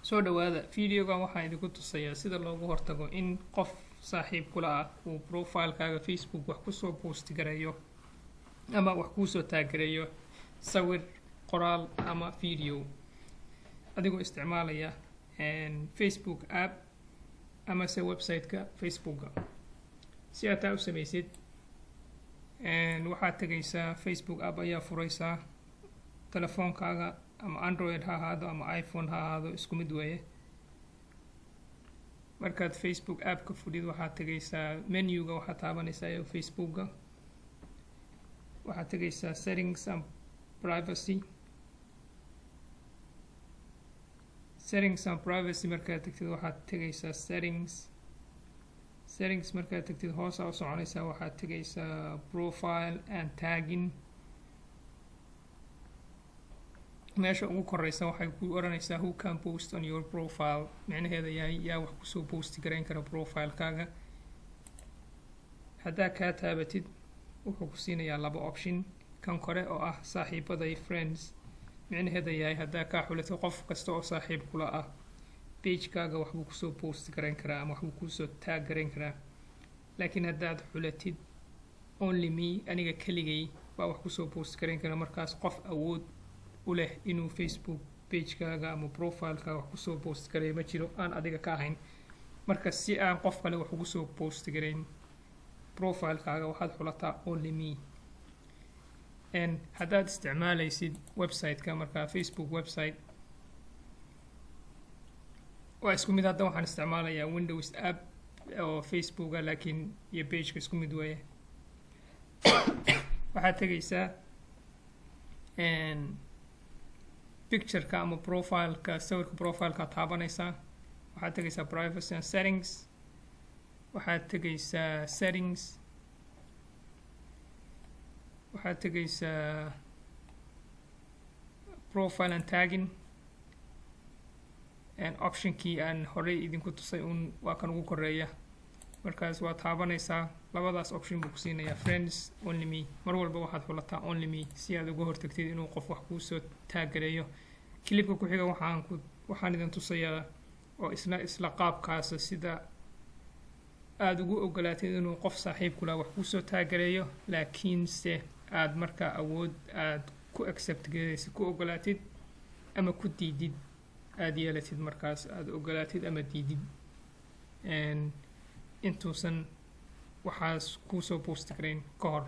soo dhawaada videogan waxaan idinku tusayaa sida loogu hortago in qof saaxiib kula ah uu profile-kaaga Facebook wax kusoo post gareeyo ama wax kusoo tag gareeyo sawir, qoraal ama video adigoo isticmaalaya Facebook app ama se website-ka Facebook-ga. Si aad taa u samaysid waxaad tagaysaa Facebook app ayaa furaysaa telefoonkaaga ama Android ha ahaado ama iPhone ha ahaado isku mid weeye. Markaad Facebook app ka fudhid waxaad tagaysaa menu-ga waxaad taabanaysaa ee Facebook-ga. Waxaad tagaysaa settings and privacy. Settings and privacy markaad tagtid waxaad tagaysaa settings markaad tagtid hoos u soconaysaa waxaad tagaysaa profile and tagging. meesha ugu koreysa waxay ku oranaysaa who can post on your profile, macnaheedu yaa wax kusoo post gareyn kara profile-kaaga. haddaa kaa taabatid wuxuu ku siinayaa laba option. kan kore oo ah saaxiibaday friends, macnaheedu yahay haddaa kaa xulato qof kasta oo saaxiib kula ah page-kaaga waxbuu kusoo post gareyn karaa ama waxbuu kusoo tag gareyn karaa. laakiin haddaad xulatid only me, aniga keligay baa wax kusoo post gareyn kara, markaas qof awood u leh inuu Facebook page-kaaga ama profile-kaaga wax kusoo post gareeyo ma jiro aan adiga ka ahayn. marka si aan qof kale wax ugu soo post gareyn profile-kaaga waxaad xulataa only me. haddaad isticmaalaysid website-ka, markaa Facebook website waa isku mid. hadda waxaan isticmaalayaa Windows app oo Facebook-ga, laakiin iyo page-ka isku mid weeye. waxaad tegaysaa picture-ka ama profile-ka, sawirka profile-ka taabanaysaa. waxaad tegaysaa privacy and settings. waxaad tegaysaa settings. waxaad tegaysaa profile and tagging. option-kii aan horey idinku tusay waa kan ugu koreeya. markaas waa taabanaysaa, labadaas option buu ku siinayaa friends, only me. mar walba waxaad xulataa only me si aad uga hortagtid inuu qof wax kuusoo tag gareeyo. clipka ku xiga waxaan idin tusayaa oo isla qaabkaasa sida aad ugu ogolaatid inuu qof saaxiib kula wax kusoo tag gareeyo, laakiinse aad markaa awood aad ku accept gareysid, ku ogolaatid ama ku diidid aad yeelatid. markaas aad ogolaatid ama diidid intuusan waxaas kusoo post gareyn ka hor.